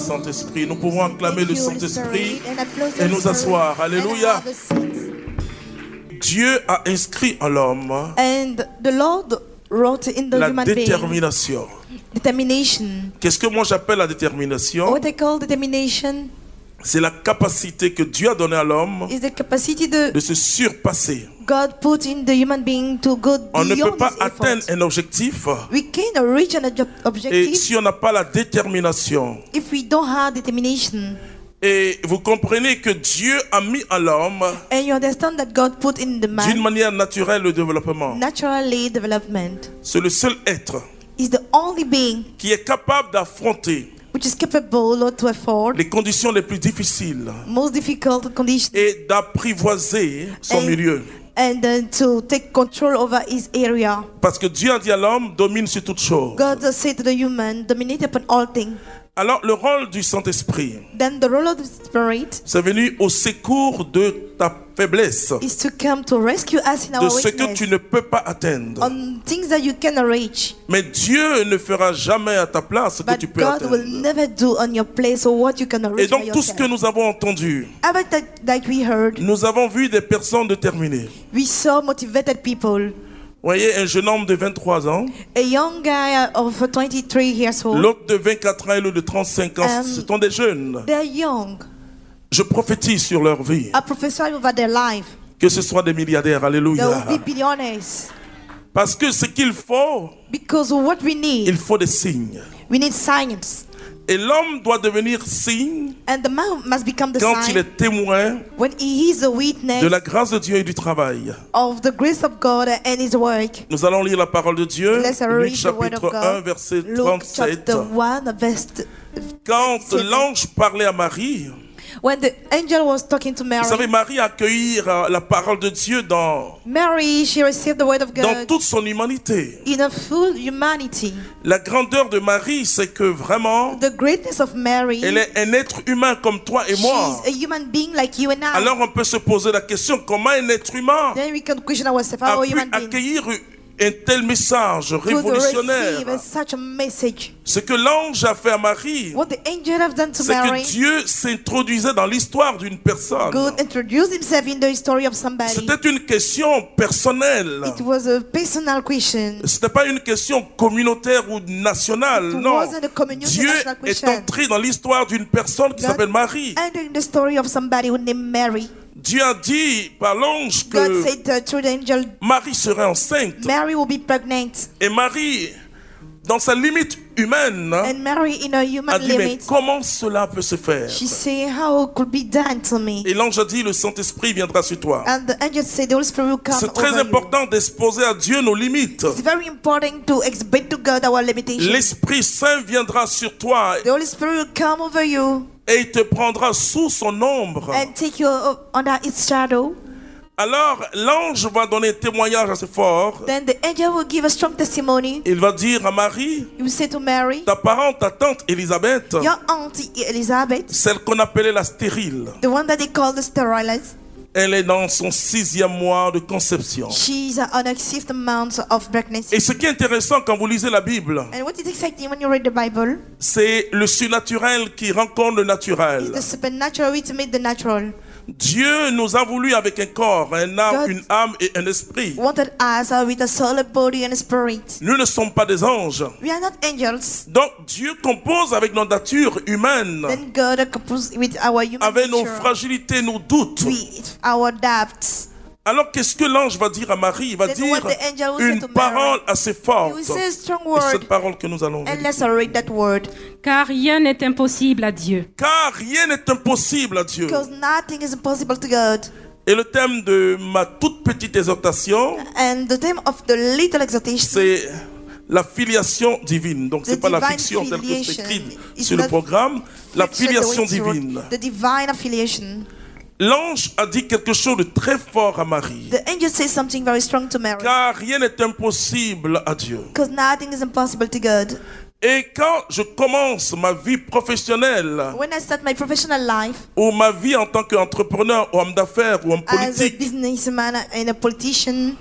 Saint-Esprit. Nous pouvons acclamer le Thank you, Holy Saint-Esprit Spirit, and applause et the nous Spirit, asseoir. and Alléluia. have a seat. Dieu a inscrit en l'homme And the Lord wrote in the la human being détermination. determination. Qu'est-ce que moi j'appelle la détermination? What I call determination C'est la capacité que Dieu a donnée à l'homme is the capacity that de se surpasser. God put in the human being to go On ne peut beyond pas his atteindre effort. un objectif We can reach an et objective si on n'a pas la détermination. if we don't have determination. Et vous comprenez que Dieu a mis à l'homme And you understand that God put in the d'une man manière naturelle le développement. naturally development C'est le seul être is the only being qui est capable d'affronter which is capable or to afford les conditions les plus difficiles most difficult conditions et d'apprivoiser son milieu. and to take control over his area. Parce que Dieu a dit à l'homme, domine sur toute chose. God said to the human, dominate upon all things. Alors le rôle du Saint-Esprit, Then the role of the Spirit c'est venu au secours de ta faiblesse, is to come to rescue us in de our ce que weakness, tu ne peux pas atteindre. on things that you cannot reach. Mais Dieu ne fera jamais à ta place ce que But tu peux God will atteindre. never do on your place or what you cannot Et reach by donc tout ce que yourself. nous avons entendu, About that we heard, nous avons vu des personnes déterminées. we saw motivated people. Vous voyez, un jeune homme de 23 ans, A young guy of 23 years old. l'autre de 24 ans et l'autre de 35 ans, ce sont des jeunes. They're young. Je prophétise sur leur vie, I prophesy over their life. que ce soit des milliardaires, They alléluia. will be billionaires. Parce que ce qu'il faut, Because what we il need, faut des signes. we need signs. Et l'homme doit devenir signe And the man must become the quand il sign est témoin when he is a witness de la grâce de Dieu et du travail. of the grace of God and his work. Nous allons lire la parole de Dieu, Let's Luc read the word of chapitre 1, God. verset Luke 37. chapter 1, verse. Quand 37. l'ange parlait à Marie, When the angel was talking to vous savez, Mary, Marie a accueilli la parole de Dieu dans Mary, she received the word of dans God toute son humanité. in a full humanity. La grandeur de Marie, c'est que vraiment, The greatness of Mary, elle est un être humain comme toi et moi. she's a human being like you and I. Alors on peut se poser la question, comment un être humain Then we can question ourselves, a how a pu human being accueillir un tel message could révolutionnaire? receive such a message. Ce que l'ange a fait à Marie, What the angel have done to c'est Mary, que Dieu s'introduisait dans l'histoire d'une personne. God introduced himself in the story of somebody. C'était une question personnelle. It was a personal question. Ce n'était pas une question communautaire ou nationale, It non. wasn't a community Dieu national est question. entré dans l'histoire d'une personne qui God s'appelle Marie. entered in the story of somebody who named Mary. Dieu a dit par l'ange God que said through the angel, Marie serait enceinte. Mary will be pregnant. Et Marie, dans sa limite humaine, And Mary, in her a human dit, mais limit, comment cela peut se faire? she said, how it could be done to me? Et l'ange a dit, le Saint-Esprit viendra sur toi. And the angel said, the Holy Spirit will come C'est très over you. important d'exposer à Dieu nos limites. It's very important to exhibit to God our limitations. L'Esprit Saint viendra sur toi The Holy Spirit will come over you et il te prendra sous son ombre. and take you under its shadow. Alors l'ange va donner un témoignage assez fort. Then the angel will give a strong testimony. Il va dire à Marie, He will say to Mary, ta parente, ta tante Élisabeth, your auntie Elizabeth, celle qu'on appelait la stérile, the one that they call the sterilized, elle est dans son 6e mois de conception. she's on a 6th month of pregnancy. Et ce qui est intéressant quand vous lisez la Bible, And what is exciting when you read the Bible c'est le surnaturel qui rencontre le is naturel. the supernatural way to meet the natural. Dieu nous a voulu avec un corps, un âme, God une âme et un esprit. Wanted us with a soul, a body, and a spirit. Nous ne sommes pas des anges. We are not angels. Donc Dieu compose avec notre nature humaine, Then God composed with our human avec nos nature, fragilités, nos doutes. with our doubts. Alors qu'est-ce que l'ange va dire à Marie? Il va Then dire what the angel will say une to Mary, parole assez He forte. will say a strong Et cette word, parole que nous allons and lire. let's read that word. Car rien n'est impossible à Dieu. Car rien n'est impossible à Dieu. Because nothing is impossible to God. Et le thème de ma toute petite exhortation, And the theme of the little exhortation, c'est la filiation divine. Donc, The c'est pas la divine fiction telle que c'est filiation. écrit It's sur le not programme. La preached the way filiation it's wrote, divine. the divine affiliation. L'ange a dit quelque chose de très fort à Marie. The angel says something very strong to Mary. Car rien n'est impossible à Dieu. Because nothing is impossible to God. Et quand je commence ma vie professionnelle, When I start my professional life ou ma vie en tant qu'entrepreneur, ou homme d'affaires, ou homme as a politique, businessman and a politician,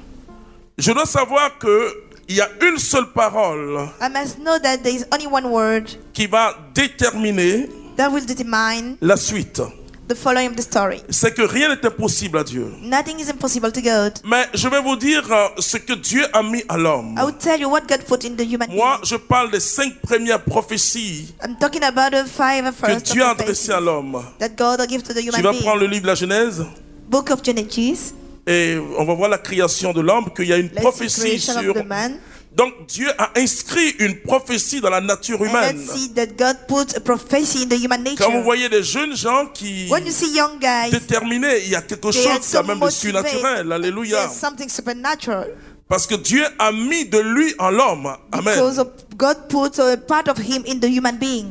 je dois savoir qu'il y a une seule parole I must know that there is only one word qui va déterminer that will determine la suite. the following of the story. C'est que rien n'est impossible à Dieu. Nothing is impossible to God. Mais je vais vous dire ce que Dieu a mis à l'homme. I will tell you what God put in the human Moi, being. je parle des 5 premières prophéties I'm talking about the 5 que first Dieu a prophecies adressées à l'homme. that God will give to the Tu human vas being. prendre le livre de la Genèse Book of Genesis, et on va voir la création de l'homme, qu'il y a une let's see prophétie creation sur... of the man. Donc Dieu a inscrit une prophétie dans la nature And humaine. let's see that God put a prophecy in the human nature. Quand vous voyez des jeunes gens qui When you see young guys, déterminés, il y a quelque they are chose quand so même de motivated. surnaturel. Alléluia. There's something supernatural. Parce que Dieu a mis de lui en l'homme. Amen. Because of God put a part of him in the human being.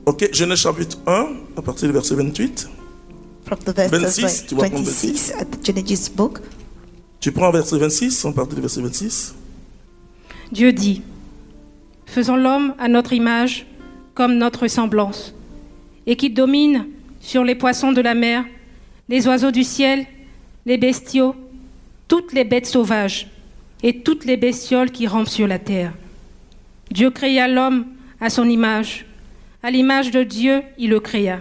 Ok, Genèse chapitre 1, à partir du verset 28. From the verse 26, tu vas prendre 26 at the Genesis book. Tu prends verset 26, à partir du verset 26. Dieu dit, faisons l'homme à notre image, comme notre semblance, et qui domine sur les poissons de la mer, les oiseaux du ciel, les bestiaux, toutes les bêtes sauvages et toutes les bestioles qui rampent sur la terre. Dieu créa l'homme à son image. À l'image de Dieu, il le créa.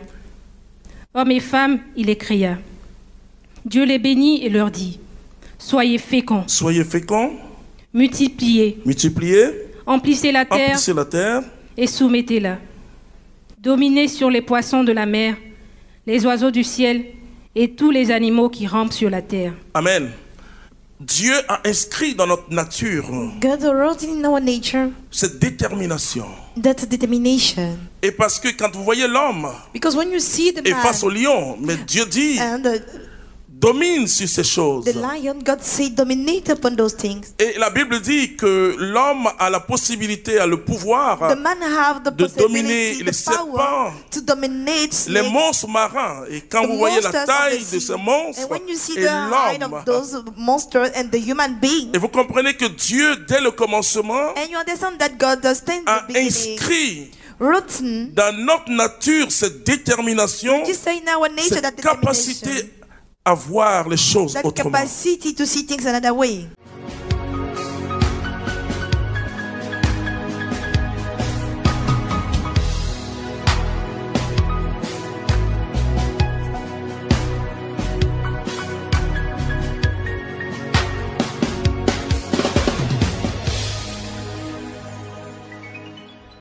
Hommes et femmes, il les créa. Dieu les bénit et leur dit, soyez féconds, Soyez féconds, multipliez, multipliez, emplissez la terre emplissez la terre, et soumettez-la. Dominez sur les poissons de la mer, les oiseaux du ciel et tous les animaux qui rampent sur la terre. Amen. Dieu a inscrit dans notre nature God wrote in our nature cette détermination. that determination. Et parce que quand vous voyez l'homme Because when you see the est face au man lion, mais Dieu dit, and domine sur ces choses. the lion, God said dominate upon those things. Et la Bible dit que l'homme a la possibilité, a le pouvoir The man have the de dominer possibility, les the power serpents, to dominate les snakes, monstres marins. Et quand the vous voyez la monsters of taille the de sea. ces monstres And when you see et the height l'homme, of those monsters and the human being, et vous comprenez que Dieu, dès le commencement, and you understand that God does stand a the beginning, inscrit written, dans notre nature cette détermination, just say in our nature cette that determination, capacité à voir les choses that autrement. capacity to see things another way.